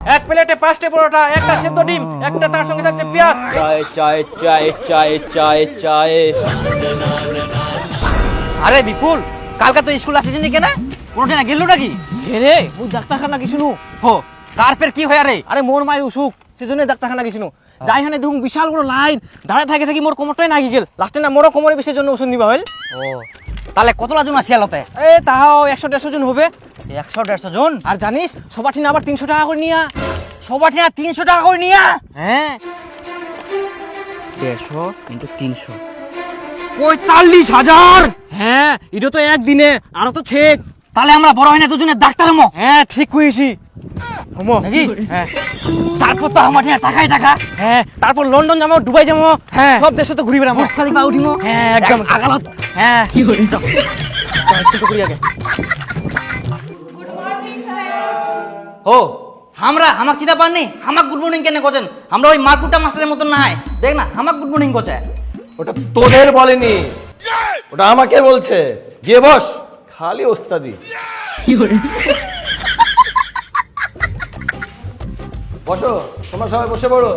এক প্লেটে 5টা পরোটা, একটা সেদ্ধ ডিম, একটা তার সঙ্গে থাকছে পেঁয়াজ। চায় চায় চায় চায় চায় চায়। আরে বিপুল, কালকে তো স্কুল আসিস নি কেন? কোনোদিন গেল নাকি? রে মুই ডাক্তারখানা গেছিনু। হো, কার ফের কি হয় রে? আরে মোর মায়ের অসুখ, সেজন্য ডাক্তারখানা গেছিনু। যাই হানে দেখুন বিশাল বড় লাইন, দাঁড়ায় থাকি মোর কোমরটাই নাগি গেল। লাস্টে না মোরও কোমরে বিষের জন্য ওষুধ দিবা হইল। ও, তাহলে কতলা জন আসিয়ালতে? এ তাহাও 100-150 জন হবে। 100-150 জন? আর জানিস সবার ঠিনা আবার 300 টাকা করে নিয়া। সবার ঠিনা 300 টাকা করে নিয়া? হ্যাঁ, 150 × 300 45,000। হ্যাঁ এটা তো একদিনে, আরো তো ছেক। তাহলে আমরা বড় হয় না দুজনে ডাক্তার হমো? হ্যাঁ ঠিক কইছি। হমো নাকি? হ্যাঁ। তারপর তো আমার ঠিনা টাকাই টাকা। হ্যাঁ, তারপর লন্ডন যাবো, দুবাই যাবো, হ্যাঁ। সব দেশে তো ঘুরি বেড়াবো। বুর্জ খলিফা উঠিমো। হ্যাঁ একদম আগালত। হ্যাঁ কি করে যাও করি আগে। ও, আমরা হামাক চিনা পাননি? হামাক গুড মর্নিং কেন কোচেন? আমরা ওই মারকুটা মাস্টারের মতন না হয়। দেখ না, হামাক গুড মর্নিং কোচে। ওটা তোদের বলেনি, ওটা আমাকে বলছে। গিয়ে বস, খালি ওস্তাদি। বসো, তোমরা সবাই বসে পড়ো।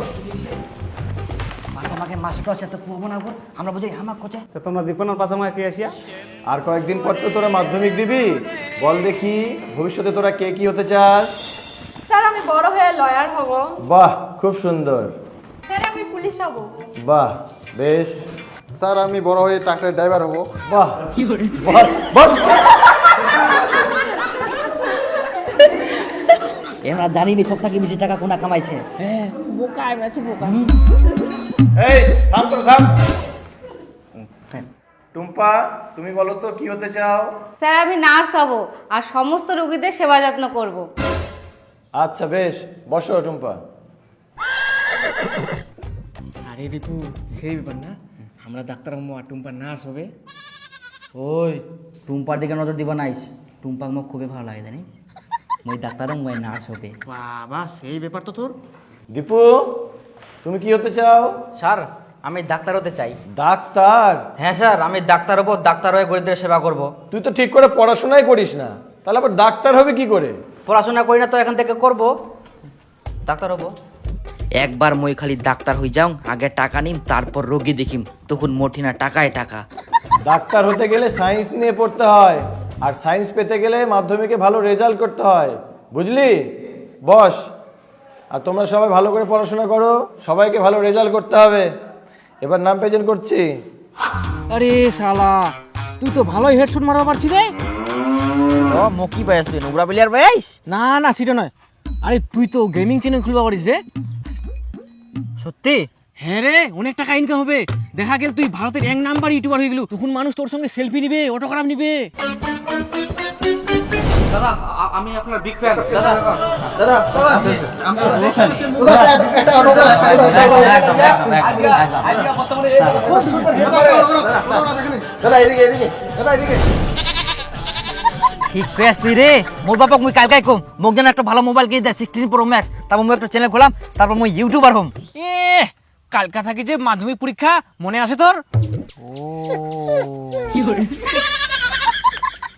আচ্ছা, আমাকে মাসিক আছে তো পুবো না গো। আমরা বুঝি হামাক কোচে। তো তোমরা দীপনার পাশামায় কে আসিয়া? আর কয়েকদিন পর তো তোরা মাধ্যমিক দিবি। বল দেখি ভবিষ্যতে তোরা কে কি হতে চাস? স্যার আমি বড় হয়ে লয়ার হব। বাহ, খুব সুন্দর। স্যার আমি পুলিশ হব। বাহ, বেশ। স্যার আমি বড় হয়ে ট্রাক্টরের ড্রাইভার হব। বাহ, বস বস। আমরা জানি নি সব থেকে বেশি টাকা কোনা কামাইছে। হ্যাঁ বোকা আমরা আছি বোকা। এই থাম তো, থাম। টুম্পা, তুমি বলো তো কি হতে চাও? স্যার আমি নার্স হব আর সমস্ত রোগীদের সেবা যত্ন করব। আচ্ছা বেশ, বসো টুম্পা। আরে দীপু সেই ব্যাপার না, আমরা ডাক্তার হবো আর টুম্পা নার্স হবে। ওই টুম্পার দিকে নজর দিবা নাইস। টুম্পাক মোক খুবই ভালো লাগে জানি। মই ডাক্তার মই নার্স হবে। বাবা সেই ব্যাপার তো তোর। দীপু, তুমি কি হতে চাও? স্যার আমি ডাক্তার হতে চাই। ডাক্তার? হ্যাঁ স্যার, আমি ডাক্তার হবো, ডাক্তার হয়ে গরিবদের সেবা করব। তুই তো ঠিক করে পড়াশোনাই করিস না, তাহলে আবার ডাক্তার হবে কি করে? পড়াশোনা করি না তো এখান থেকে করব, ডাক্তার হবো। একবার মই খালি ডাক্তার হই যাও, আগে টাকা নিম, তারপর রোগী দেখিম, তখন মোটি না টাকায় টাকা। ডাক্তার হতে গেলে সায়েন্স নিয়ে পড়তে হয়, আর সায়েন্স পেতে গেলে মাধ্যমিকে ভালো রেজাল্ট করতে হয়, বুঝলি? বস। আর তোমরা সবাই ভালো করে পড়াশোনা করো, সবাইকে ভালো রেজাল্ট করতে হবে। এবার নাম প্রেজেন্ট করছি। আরে শালা তুই তো ভালোই হেডশট মারবা পারছিস রে। ও মকি বয়স তুই নুবরা প্লেয়ার বয়স? না না সেটা নয়, আরে তুই তো গেমিং চ্যানেল খুলবা পারিস রে। সত্যি? হ্যাঁ রে, অনেক টাকা ইনকাম হবে। দেখা গেল তুই ভারতের 1 নাম্বার ইউটিউবার হয়ে গেল, তখন মানুষ তোর সঙ্গে সেলফি নিবে, অটোগ্রাফ নিবে। দাদা আমি আপনার বিগ ফ্যান। ঠিক কইছি রে, মোর বাপক মুই কালকাই কম মোক যেন একটা ভালো মোবাইল কিনে দেয় 16 প্রো ম্যাক্স, তারপর মুই একটা চ্যানেল খোলাম, তারপর মুই ইউটিউবার হম। এ কালকা থাকি যে মাধ্যমিক পরীক্ষা মনে আছে তোর? ও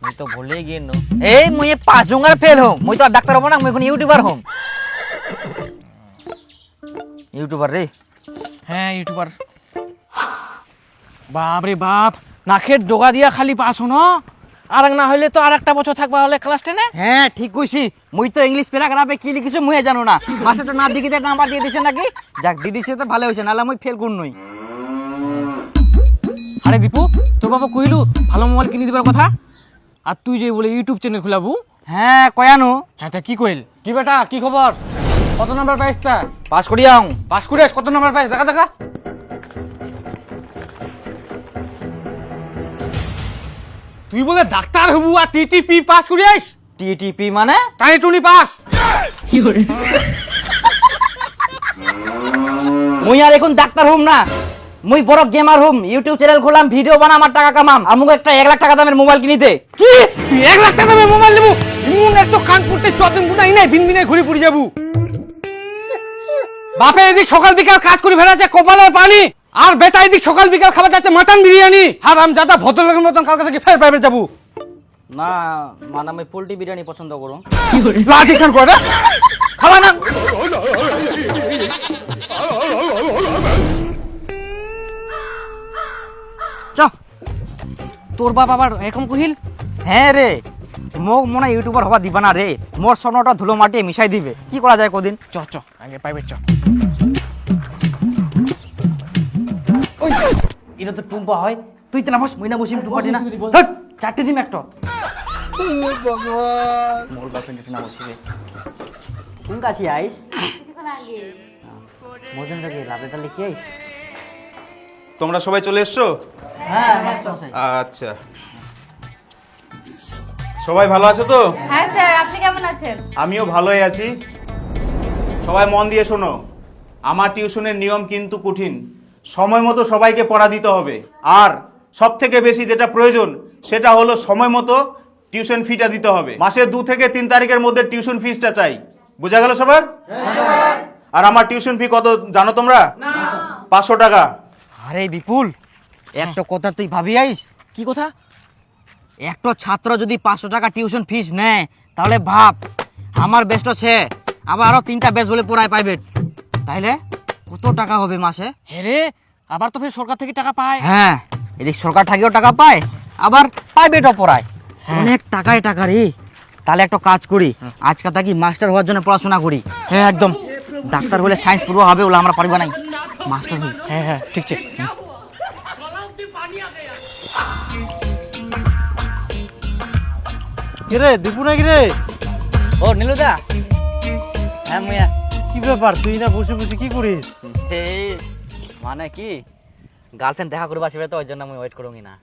মুই তো ভুলেই গেল। এই মুই 5 জঙ্গার ফেল হম, মুই তো আর ডাক্তার হব না, মুই এখন ইউটিউবার হম। ইউটিউবার রে? হ্যাঁ ইউটিউবার। বাপ রে বাপ, নাকের ডগা দিয়া খালি পাস হন, আর না হইলে তো আর একটা বছর থাকবা হলে ক্লাস 10-এ। হ্যাঁ ঠিক কইছি, মুই তো ইংলিশ প্যারাগ্রাফে কি লিখিছো মুই জানো না। মাস্টার তো না দিকিতে নাম্বার দিয়ে দিছে নাকি? যাক দি দিছে তো ভালো হইছে, নালে মুই ফেল করুন নই। আরে দীপু, তোর বাবা কইলু ভালো মোবাইল কিনে দিবার কথা, আর তুই যে বলে ইউটিউব চ্যানেল খুলাবু। হ্যাঁ কয়ানো। হ্যাঁ তা কি কইল? কি বেটা, কি খবর? কত নাম্বার পাইছ তা? পাস করিয়াও। পাস করিস? কত নাম্বার পাইছ দেখা দেখা। তুই বলে ডাক্তার হবু আর টিটিপি পাস করিস? টিটিপি মানে? টানি টুনি পাস। মুই আর এখন ডাক্তার হম না, মুই বড় গেমার হম, ইউটিউব চ্যানেল খুললাম, ভিডিও বানা, আমার টাকা কামাম, আর মুকে একটা 1 লাখ টাকা দামের মোবাইল কিনিতে। কি তুই 1 লাখ টাকা দামের মোবাইল নেবু? ইমন একটা কানপুরতে চতেন বুনাই নাই, বিন বিনে ঘুরি পুরি যাবু। বাপে এদিক সকাল বিকাল কাজ করে ফেরাছে কপালের পানি, আর বেটা এদিক সকাল বিকাল খাবার যাচ্ছে মাটন বিরিয়ানি। আর আমি যাতা ভদ্রলোকের মতন কালকে থেকে ফের প্রাইভেট যাবো না মানে আমি পোল্ট্রি বিরিয়ানি পছন্দ করুম। লাঠি খান করে খাবা না। তোর বাপ আবার এরকম কহিল? হ্যাঁ রে, মোক মনে ইউটিউবার হবা দিবা না রে, মোর স্বর্ণটা ধুলো মাটি মিশাই দিবে, কি করা যায় কদিন। চ চ আগে প্রাইভেট চ। এটা তো টুম্পা হয়, তুই তো না বস, মুই না বসিম টুম্পাটি না। ধুৎ, চারটে দিন একটা মোর গার্লফ্রেন্ড না বসিবে। কোন কাশি আইস কিছুক্ষণ আগে মোজন থেকে রাতেটা লিখে আইস। তোমরা সবাই চলে এসছো? হ্যাঁ আচ্ছা, সবাই ভালো আছো তো? হ্যাঁ স্যার, আপনি কেমন আছেন? আমিও ভালোই আছি। সবাই মন দিয়ে শোনো, আমার টিউশনের নিয়ম কিন্তু কঠিন। সময় মতো সবাইকে পড়া দিতে হবে, আর সব থেকে বেশি যেটা প্রয়োজন সেটা হলো সময় মতো টিউশন ফিটা দিতে হবে। মাসের 2 থেকে 3 তারিখের মধ্যে টিউশন ফিসটা চাই। বোঝা গেল সবার? আর আমার টিউশন ফি কত জানো তোমরা? 500 টাকা। আরে বিপুল, একটা কথা তুই ভাবি আইস। কি কথা? একটা ছাত্র যদি 500 টাকা টিউশন ফিস নেয়, তাহলে ভাব আমার বেস্ট আছে, আবার আরো 3টা বেস্ট বলে পড়ায় প্রাইভেট, তাইলে কত টাকা হবে মাসে? হ্যাঁ রে, আবার তো ফের সরকার থেকে টাকা পায়। হ্যাঁ, এদিক সরকার থেকেও টাকা পায়, আবার প্রাইভেটও পড়ায়, অনেক টাকায় টাকা রে। তাহলে একটা কাজ করি, আজকে থাকি মাস্টার হওয়ার জন্য পড়াশোনা করি। হ্যাঁ একদম। ডাক্তার হলে সায়েন্স পড়বো হবে, ওগুলো আমরা পারবো নাই, মাস্টার হই। হ্যাঁ হ্যাঁ ঠিক ঠিক। কিরে দীপু নাকি রে? ও নীলুদা। হ্যাঁ মুয়া। কি ব্যাপার, তুই না বসে বসে কি করিস? এই মানে কি, গার্লফ্রেন্ড দেখা করবা আসবে তো, ওই জন্য আমি ওয়েট করুঙ্গি না।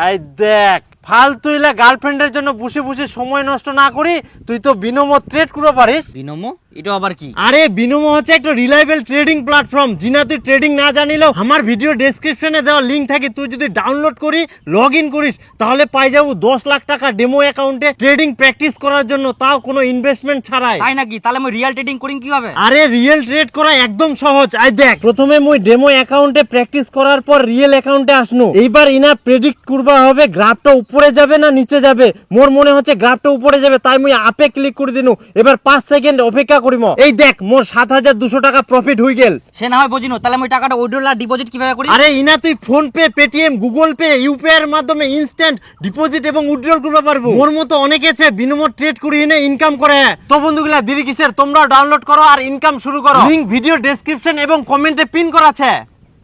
আই দেখ, ফালতু ইলা গার্লফ্রেন্ডের জন্য বসে বসে সময় নষ্ট না করি তুই তো বিনোমো ট্রেড করে পারিস। বিনমো, এটা আবার কি? আরে বিনোমো হচ্ছে একটা রিলায়েবল ট্রেডিং প্ল্যাটফর্ম, জিনা তুই ট্রেডিং না জানিলেও আমার ভিডিও ডেসক্রিপশনে দেওয়া লিংক থাকে, তুই যদি ডাউনলোড করি লগ ইন করিস তাহলে পাই যাবো 10 লাখ টাকা ডেমো অ্যাকাউন্টে ট্রেডিং প্র্যাকটিস করার জন্য, তাও কোনো ইনভেস্টমেন্ট ছাড়াই। তাই নাকি? তাহলে আমি রিয়েল ট্রেডিং করিং কিভাবে? আরে রিয়েল ট্রেড করা একদম সহজ। আই দেখ, প্রথমে মুই ডেমো অ্যাকাউন্টে প্র্যাকটিস করার পর রিয়েল অ্যাকাউন্টে আসনু। এইবার ইনা প্রেডিক্ট করবা হবে গ্রাফটা উপরে যাবে না নিচে যাবে। মোর মনে হচ্ছে গ্রাফটা উপরে যাবে, তাই মুই আপে ক্লিক করে দিনু। এবার 5 সেকেন্ড অপেক্ষা করিম। এই দেখ, মোর 7200 টাকা প্রফিট হয়ে গেল। সে না হয় বুঝিনো, তাহলে আমি টাকাটা উইথড্রল আর ডিপোজিট কিভাবে করি? আরে ইনা তুই phone pay, Paytm, Google pay, UPI এর মাধ্যমে ইনস্ট্যান্ট ডিপোজিট এবং উইথড্রল করতে পারবো। মোর মতো অনেকে আছে বিনোমো ট্রেড করে এনে ইনকাম করে। তো বন্ধুগুলা দেরি কিসের, তোমরা ডাউনলোড করো আর ইনকাম শুরু করো। লিংক ভিডিও ডেসক্রিপশন এবং কমেন্টে পিন করা আছে।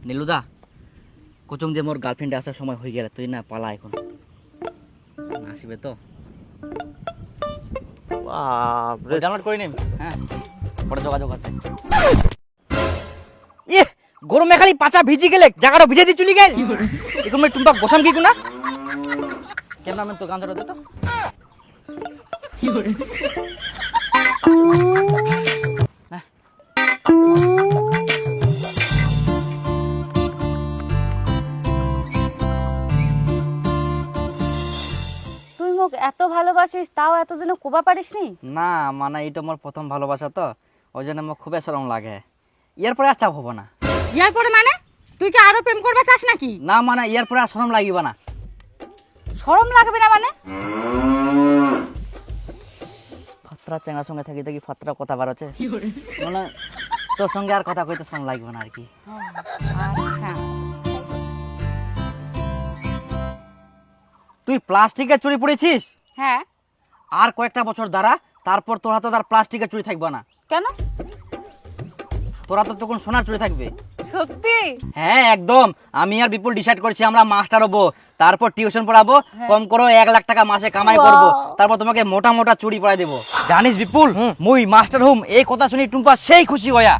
নীলুদা, কুচুম যে মোর গার্লফ্রেন্ডে আসার সময় হয়ে গেল, তুই না পালা এখন আসবে তো। বাপরে, ডাউনলোড করে নিম, হ্যাঁ পরে যোগাযোগ আছে। ইহ, গরমে খালি পাচা ভিজি গেলে জায়গাটা ভিজে দিয়ে চলি গেল। এখন আমি টুম্পা গোসাম কি কোনা ক্যামেরাম্যান তো গান ধরে দে তো। তুই মোক এত ভালোবাসিস, তাও এতদিনে কোবা পারিসনি? না মানে এটা আমার প্রথম ভালোবাসা তো, ওই জন্য আমার খুবই শরম লাগে। ইয়ার পরে আর চাপ হবো না। ইয়ার পরে মানে তুই কি আরো প্রেম করবা চাস নাকি? না মানে ইয়ার পরে আর শরম লাগিব না। শরম লাগবে না মানে? ফাত্রা চেঙ্গার সঙ্গে থাকি থাকি ফাত্রা কথা বার আছে, মানে তোর সঙ্গে আর কথা কইতে শরম লাগবে না আর কি। আচ্ছা, তুই প্লাস্টিকের চুরি পড়েছিস, হ্যাঁ। আর কয়েকটা বছর দ্বারা তারপর তোর হাতে আর প্লাস্টিকের চুরি থাকবে না। কেন? তোর হাতে তখন সোনার চুরি থাকবে। সত্যি? হ্যাঁ একদম। আমি আর বিপুল ডিসাইড করছি আমরা মাস্টার হবো, তারপর টিউশন পড়াবো, কম করো 1 লাখ টাকা মাসে কামাই করবো, তারপর তোমাকে মোটা মোটা চুরি পড়াই দেবো। জানিস বিপুল, মুই মাস্টার হুম এই কথা শুনি টুম্পা সেই খুশি হয়া।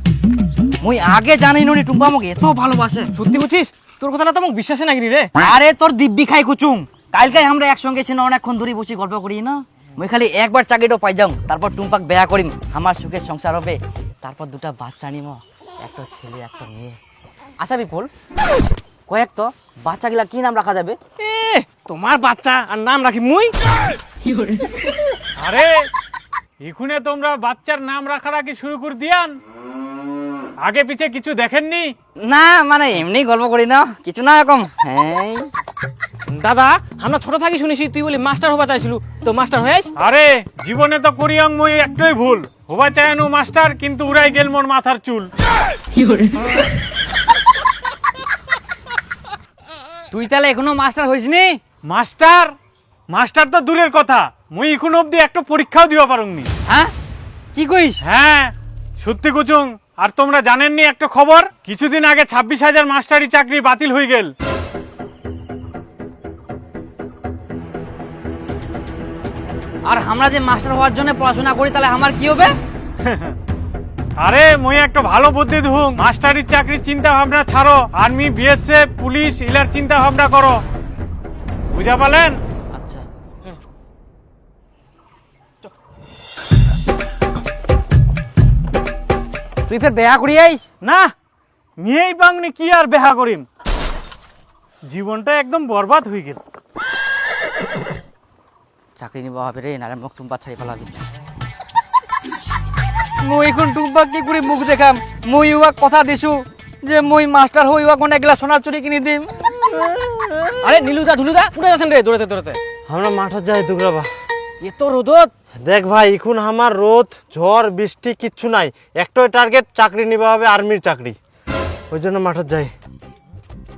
মুই আগে জানি নি টুম্পা আমাকে এত ভালোবাসে। সত্যি বুঝছিস? তোর কথাটা তো মোক বিশ্বাসে নাকি রে। আরে তোর দিব্যি খাই কুচুম, কালকে আমরা একসঙ্গে ছিল অনেকক্ষণ ধরে বসে গল্প করি না। মুই খালি একবার চাকরিটাও পাই যাও, তারপর টুম্পাক বেয়া করিম, আমার সুখের সংসার হবে, তারপর 2টা বাচ্চা নিম, একটা ছেলে একটা মেয়ে। আচ্ছা বিপুল, কয়েক তো বাচ্চাগুলা কি নাম রাখা যাবে? এ তোমার বাচ্চা আর নাম রাখি মুই? আরে এখুনে তোমরা বাচ্চার নাম রাখারাখি শুরু করে দিয়ান, আগে পিছে কিছু দেখেননি? না মানে এমনি গল্প করি না, কিছু না এরকম। হ্যাঁ দাদা, আমরা ছোট থাকি শুনেছি তুই বলে মাস্টার হবা চাইছিল, তো মাস্টার হয়েছ? আরে জীবনে তো করিয়াং মই একটাই ভুল, হবা চায়নু মাস্টার কিন্তু উড়াই গেল মোর মাথার চুল। তুই তাহলে এখনো মাস্টার হইসনি? মাস্টার মাস্টার তো দূরের কথা, মুই এখন অবধি একটা পরীক্ষাও দিবা পারুংনি। হ্যাঁ কি কইস? হ্যাঁ সত্যি কুচুং। আর তোমরা জানেননি একটা খবর, কিছুদিন আগে 26,000 মাস্টারি চাকরি বাতিল হয়ে গেল। আর আমরা যে মাস্টার হওয়ার জন্য পড়াশোনা করি, তাহলে আমার কি হবে? আরে মুই একটা ভালো বুদ্ধি ধুম, মাস্টারির চাকরির চিন্তা ভাবনা ছাড়ো, আর্মি, বিএসএফ, পুলিশ ইলার চিন্তা ভাবনা করো, বুঝা পালেন? আচ্ছা তুই ফের বেয়া করি আইস? না মেয়েই বাংনি কি আর বেহা করিম, জীবনটা একদম বরবাদ হয়ে গেল। চাকরি নিবা হবে রে, নারে মুখ টুম্পা ছাড়ি ফেলাবি। মুই এখন টুম্পা কি করে মুখ দেখাম? মুই উয়া কথা দিছু যে মুই মাস্টার হই, উয়া কোন একলা সোনার চুরি কিনে দিম। আরে নীলুদা ধুলুদা কোথায় যাচ্ছেন রে দৌড়াতে দৌড়াতে? আমরা মাঠে যাই দুগরাবা। এত রোদত দেখ ভাই, এখন আমার রোদ ঝড় বৃষ্টি কিচ্ছু নাই, একটাই টার্গেট, চাকরি নিবা হবে, আর্মির চাকরি। ওই জন্য মাঠে যাই।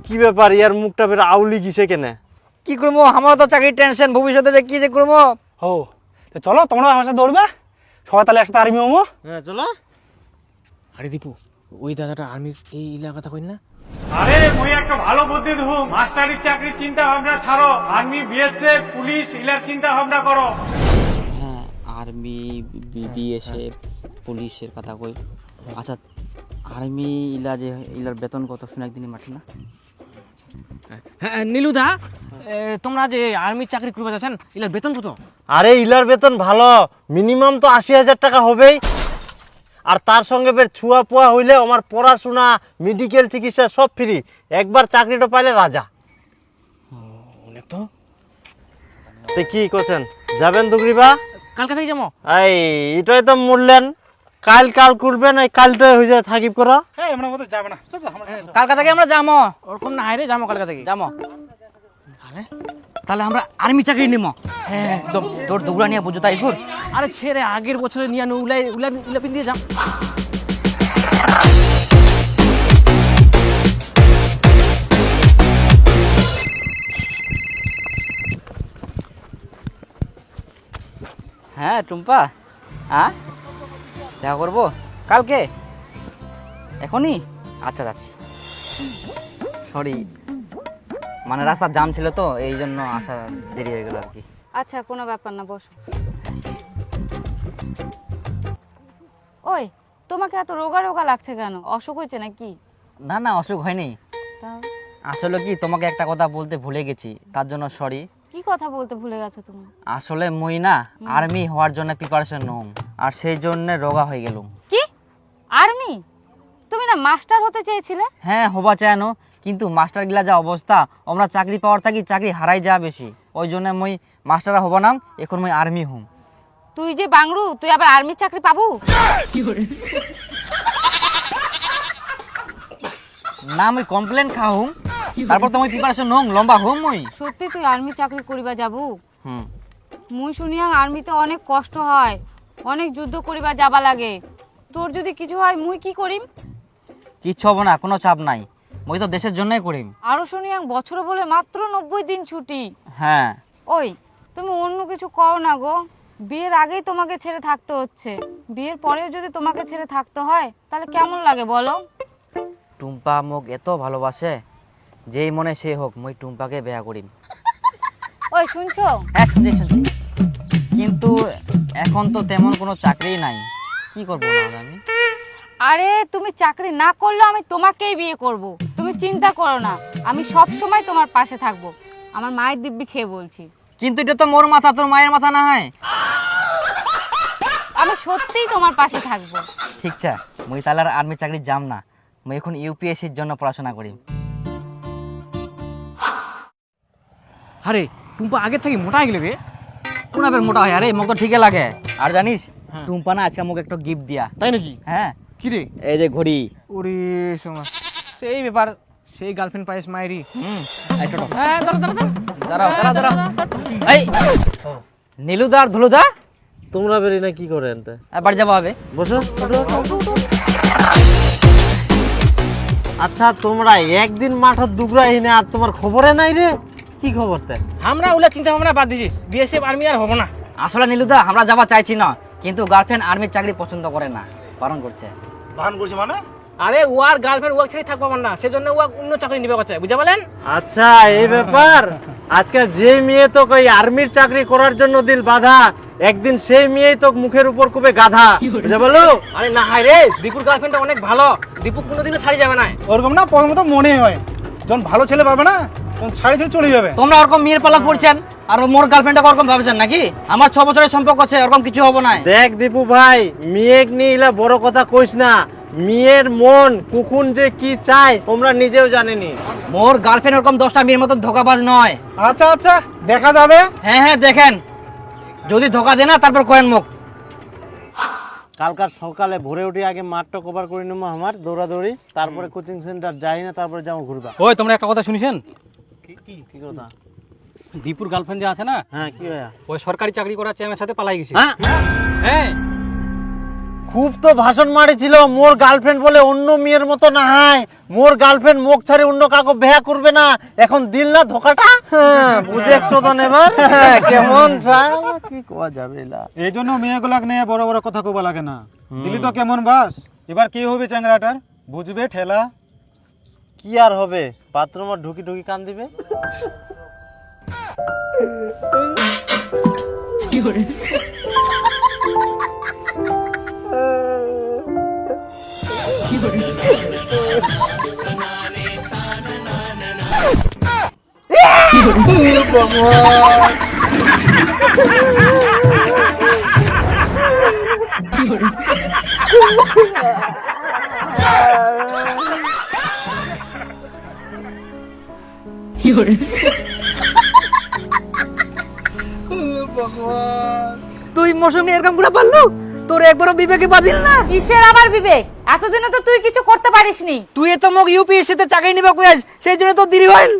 কি ব্যাপার, ইয়ার মুখটা বের আউলি গিছে কেনে? কি করবো, আমার তো চাকরির টেনশন, ভবিষ্যতে যে কি যে করবো। ও তো চলো তোমরা আমার সাথে দৌড়বে, সবাই তাহলে একসাথে আর্মি হবো। হ্যাঁ চলো। আরে দীপু, ওই দাদাটা আর্মির এই এলাকাটা কই না? আরে মুই একটা ভালো বুদ্ধি ধুম, মাস্টারির চাকরির চিন্তা ভাবনা ছাড়ো, আর্মি, বিএসএফ, পুলিশ ইলার চিন্তা ভাবনা করো। হ্যাঁ আর্মি, বিএসএফ, পুলিশের কথা কই। আচ্ছা আর্মি ইলা যে ইলার বেতন কত শুনে একদিনই মাঠে না? হ্যাঁ নীলুদা, তোমরা যে আর্মির চাকরি করবে যাচ্ছেন, এলার বেতন কত? আরে ইলার বেতন ভালো, মিনিমাম তো 80,000 টাকা হবেই। আর তার সঙ্গে বের ছুয়া পুয়া হইলে আমার পড়াশোনা, মেডিকেল চিকিৎসা সব ফ্রি। একবার চাকরিটা পাইলে রাজা। অনেক তো। তো কি করছেন, যাবেন দুগরিবা? কালকে থেকে যাবো। এই এটাই তো মূল্যান, কাল কাল করবেন, এই কালটাই হয়ে যায় থাকিব করা। হ্যাঁ আমরা মতো যাবে না, চল আমরা কালকা থেকে আমরা যাবো। ওরকম না রে, যাবো কালকে থেকে। যাবো আরে তাহলে আমরা আর্মি চাকরি নিবো। হ্যাঁ একদম। তোর দুগুলা নিয়ে বুঝো তাই ঘুর। আরে ছেড়ে আগের বছরে নিয়ে আনো, উলাই উলাই উলা পিন দিয়ে যাম। হ্যাঁ টুম্পা, হ্যাঁ দেখা করবো কালকে, এখনই? আচ্ছা যাচ্ছি। সরি, মানে রাস্তার জাম ছিল তো, এই জন্য আসা দেরি হয়ে গেল আর কি। আচ্ছা কোনো ব্যাপার না, বসো। ওই তোমাকে এত রোগা রোগা লাগছে কেন? অসুখ হয়েছে নাকি? না না অসুখ হয়নি, তাও আসলে কি তোমাকে একটা কথা বলতে ভুলে গেছি, তার জন্য সরি। কি কথা বলতে ভুলে গেছো তুমি? আসলে মুই না আর্মি হওয়ার জন্য প্রিপারেশন নম, আর সেই জন্য রোগা হয়ে গেলুম। কি আর্মি? তুমি না মাস্টার হতে চেয়েছিলে? হ্যাঁ হবা চায়নো, কিন্তু মাস্টার গিলা যা অবস্থা, আমরা চাকরি পাওয়ার থাকি চাকরি হারাই যা বেশি, ওই জন্য মুই মাস্টার হব নাম, এখন মুই আর্মি হুম। তুই যে বাংরু, তুই আবার আর্মির চাকরি পাবু? না মুই কমপ্লেন খাহুম, তারপর তো মুই প্রিপারেশন নম, লম্বা হুম মুই। সত্যি তুই আর্মি চাকরি করিবা যাবো? হুম। মুই শুনিয়া আর্মিতে অনেক কষ্ট হয়, অনেক যুদ্ধ করিবা যাবা লাগে। তোর যদি কিছু হয় মুই কি করিম? কিচ্ছু হবো না, কোনো চাপ নাই, মুই তো দেশের জন্যই করিম। আরো শুনিয়া বছর বলে মাত্র 90 দিন ছুটি। হ্যাঁ ওই তুমি অন্য কিছু করো না গো, বিয়ের আগেই তোমাকে ছেড়ে থাকতে হচ্ছে, বিয়ের পরেও যদি তোমাকে ছেড়ে থাকতে হয় তাহলে কেমন লাগে বলো? টুম্পা মোক এত ভালোবাসে, যেই মনে সে হোক, মুই টুম্পাকে বেয়া করিম। ওই শুনছো? হ্যাঁ শুনছি শুনছি, কিন্তু এখন তো তেমন কোনো চাকরি নাই, কি করবো না আমি? আরে তুমি চাকরি না করলেও আমি তোমাকেই বিয়ে করব, তুমি চিন্তা করো না, আমি সব সময় তোমার পাশে থাকবো। আমার মায়ের দিব্যি খেয়ে বলছি। কিন্তু এটা তো মোর মাথা, তোর মায়ের মাথা না হয়। আমি সত্যিই তোমার পাশে থাকবো। ঠিক আছে, মুই তাহলে আর আর্মি চাকরি যাম না, মুই এখন ইউপিএসসির জন্য পড়াশোনা করি। আরে টুম্পা আগের থেকে মোটা হয়ে গেলে রে। কোনা বের মোটা হয়, আরে মোক তো ঠিকই লাগে। আর জানিস টুম্পা না আজকে মোক একটা গিফট দিয়া। তাই নাকি? হ্যাঁ কি রে? এই যে ঘড়ি। ওরে সোমা, সেই ব্যাপার, সেই গার্লফ্রেন্ড পাইস মায়েরি। এই টোটো। হ্যাঁ দাঁড়া দাঁড়া দাঁড়াও দাঁড়াও দাঁড়াও। এই নীলুদা আর ধুলুদা, তোমরা বেরি না কি করেন? বাড়ি যাবো হবে। বসো। আচ্ছা তোমরা একদিন মাঠত দুগরা হিনে আর তোমার খবরে নাই রে? কি খবর তাই? আমরা ওগুলা চিন্তা ভাবনা বাদ দিছি, বিএসএফ আর্মি আর হবো না। আসলে নীলুদা আমরা যাওয়া চাইছি না, কিন্তু গার্লফ্রেন্ড আর্মির চাকরি পছন্দ করে না, বারণ করছে। বাহান করছি মানে? আরে ও আর গার্লফ্রেন্ড ওয়াক ছেড়ে থাকবো না, সেজন্য ও অন্য চাকরি নিবে করছে, বুঝা বলেন? আচ্ছা এই ব্যাপার। আজকে যে মেয়ে তো ওই আর্মির চাকরি করার জন্য দিল বাধা, একদিন সেই মেয়েই তো মুখের উপর কুবে গাধা, বুঝা বলো? আরে না হায় রে, দীপুর গার্লফ্রেন্ডটা অনেক ভালো, দীপু কোনোদিনও ছাড়ি যাবে না। ওরকম না, প্রথমে তো মনেই হয় যখন ভালো ছেলে পাবে না তখন ছাড়ি ছেড়ে চলে যাবে। তোমরা ওরকম মেয়ের পালা পড়ছেন আর মোর গার্লফ্রেন্ডটা ওরকম ভাবছেন নাকি? আমার 6 বছরের সম্পর্ক আছে, ওরকম কিছু হবো না। দেখ দীপু ভাই, মেয়ে নিয়ে ইলা বড় কথা কইস না, মেয়ের মন কুকুন যে কি চায় তোমরা নিজেও জানেনি। মোর গার্লফ্রেন্ড ওরকম 10টা মেয়ের মতো ধোকাবাজ নয়। আচ্ছা আচ্ছা, দেখা যাবে। হ্যাঁ হ্যাঁ দেখেন, যদি ধোকা দেয় না তারপর কয়েন মুখ। কালকার সকালে ভোরে উঠে আগে মাঠটা কভার করে নেবো আমার দৌড়াদৌড়ি, তারপরে কোচিং সেন্টার যাই না, তারপরে যাবো ঘুরবা। ওই তোমরা একটা কথা শুনিছেন? কি কথা? দীপুর গার্লফ্রেন্ড যে আছে না, হ্যাঁ কি ভাইয়া? ওই সরকারি চাকরি করার চেমের সাথে পালাই গেছে। হ্যাঁ হ্যাঁ, খুব তো ভাষণ মারিছিল, মোর গার্লফ্রেন্ড বলে অন্য মেয়ের মতো না হয়, মোর গার্লফ্রেন্ড মুখ ছাড়ি অন্য কাউকে বিয়ে করবে না। এখন দিল না ধোকাটা, বুঝে চোদন এবার কেমন কি কোয়া যাবে এলা। এই জন্য মেয়েগুলাক নিয়ে বড় বড় কথা কবা লাগে না। দিলি তো কেমন বাস, এবার কি হবে চ্যাংরাটার, বুঝবে ঠেলা। কি আর হবে, বাথরুমে ঢুকি ঢুকি কান দিবে। তুই মোর সঙ্গে এরকম করে পারলু? তোর একবারও বিবেকে বাদিল না? কিসের আবার বিবেক? এতদিনে তো তুই কিছু করতে পারিসনি। তুই তো মোক ইউপিএসসি তে চাকরি নিবা কইয়াস, সেই জন্য তো দেরি হইল।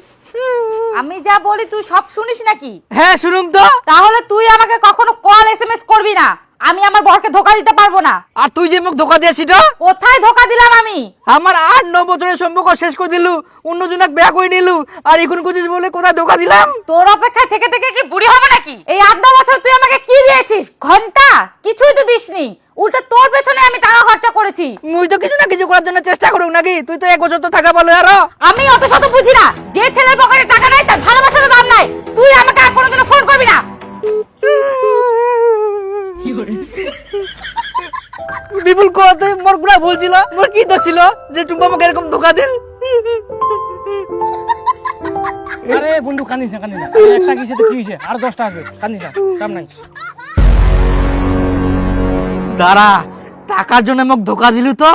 আমি যা বলি তুই সব শুনিস নাকি? হ্যাঁ শুনুম তো। তাহলে তুই আমাকে কখনো কল এসএমএস করবি না, আমি আমার বরকে ধোকা দিতে পারবো না। আর তুই যে মোক ধোকা দিয়েছিস, কোথায় ধোকা দিলাম আমি? আমার 8-9 বছরের সম্পর্ক শেষ করে দিলু, অন্যজনক বিয়া করে নিলু, আর এখন কুচিস বলে কোথায় ধোকা দিলাম? তোর অপেক্ষায় থেকে থেকে কি বুড়ি হবে নাকি? এই 8-9 বছর তুই আমাকে কি দিয়েছিস? ঘন্টা কিছুই তো দিসনি, উল্টো তোর পেছনে আমি টাকা খরচা করেছি। মুই তো কিছু না কিছু করার জন্য চেষ্টা করুক নাকি? তুই তো 1 বছর তো থাকা বলো আরো। আমি অত শত বুঝি না, যে ছেলের পকেটে টাকা নাই তার ভালোবাসারও দাম নাই। তুই আমাকে আর কোনোদিনও ফোন করবি না। বিপুল কোতে মোর পুরা ভুল ছিল, মোর কি দোষ ছিল যে টুম্পা আমাকে এরকম ধোকা দিল? আরে বন্ধু কান্দিস না, কান্দিস না, একটা গেছে তো কি হয়েছে, আর 10টা আসবে, কান্দিস না, চাপ নাই। দাঁড়া, টাকার জন্য মোক ধোকা দিলু তো,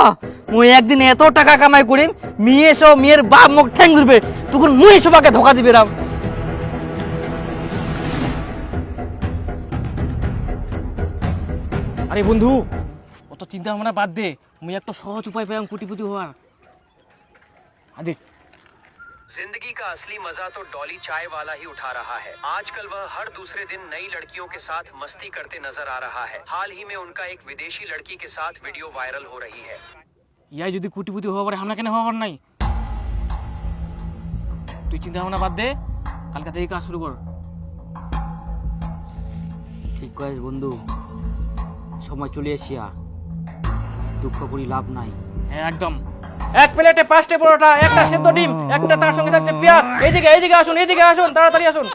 মুই একদিন এত টাকা কামাই করিম, মেয়ে সব মেয়ের বাপ মোক ঠ্যাং ধরবে, তখন মুই সবাকে ধোকা দিবে রাম। আরে বন্ধু, অত চিন্তা ভাবনা বাদ দে, মুই একটা সহজ উপায় পেলাম কোটিপতি হওয়ার। আরে जिंदगी का असली मजा तो डॉली चाय वाला ही उठा रहा है। आजकल वह हर दूसरे दिन नई लड़कियों के साथ मस्ती करते नजर आ रहा है। हाल ही में उनका एक विदेशी लड़की के साथ वीडियो वायरल हो रही है। ইয়াই যদি কোটিপতি হওয়া পারে, আমরা কেন হওয়া পার নাই? তুই চিন্তা ভাবনা বাদ দে, কালকা থেকে কাজ শুরু কর। ঠিক কয়েস বন্ধু, সময় চলে এসিয়া, দুঃখ করি লাভ নাই। হ্যাঁ একদম। এক প্লেটে 5টা পরোটা, একটা সেদ্ধ ডিম, একটা তার সঙ্গে থাকছে পেঁয়াজ। এইদিকে আসুন, এইদিকে আসুন, তাড়াতাড়ি আসুন।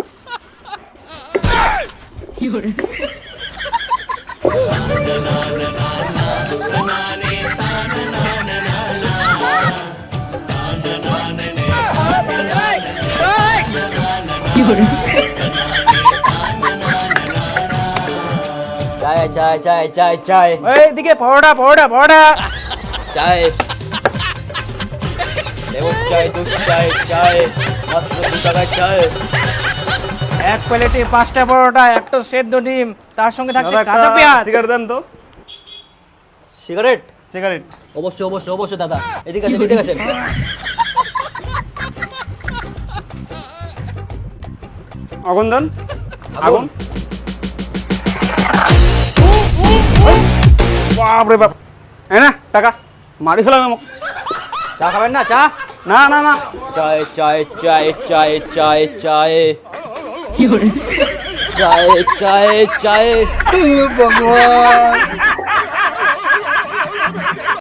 চায় চায় চায় চায় চায় এইদিকে পরোটা, পরোটা, পরোটা। চায় লেবু চায়, দুধ চায়, চায় মাত্র 2 টাকায় চায়। এক প্লেটে 5টা পরোটা, একটা সেদ্ধ ডিম, তার সঙ্গে থাকছে কাঁচা পেঁয়াজ। সিগারেট দেন তো। সিগারেট? সিগারেট অবশ্যই অবশ্যই অবশ্যই দাদা, এদিকে আসেন, এদিকে আসেন। আগুন দেন, আগুন। বাপরে বাপ, এই না টাকা মারি ফেলাম। চা খাবেন না? চা না না না চায় চায় চায় চায় চায় চায় চায় চায় চায় ভগবান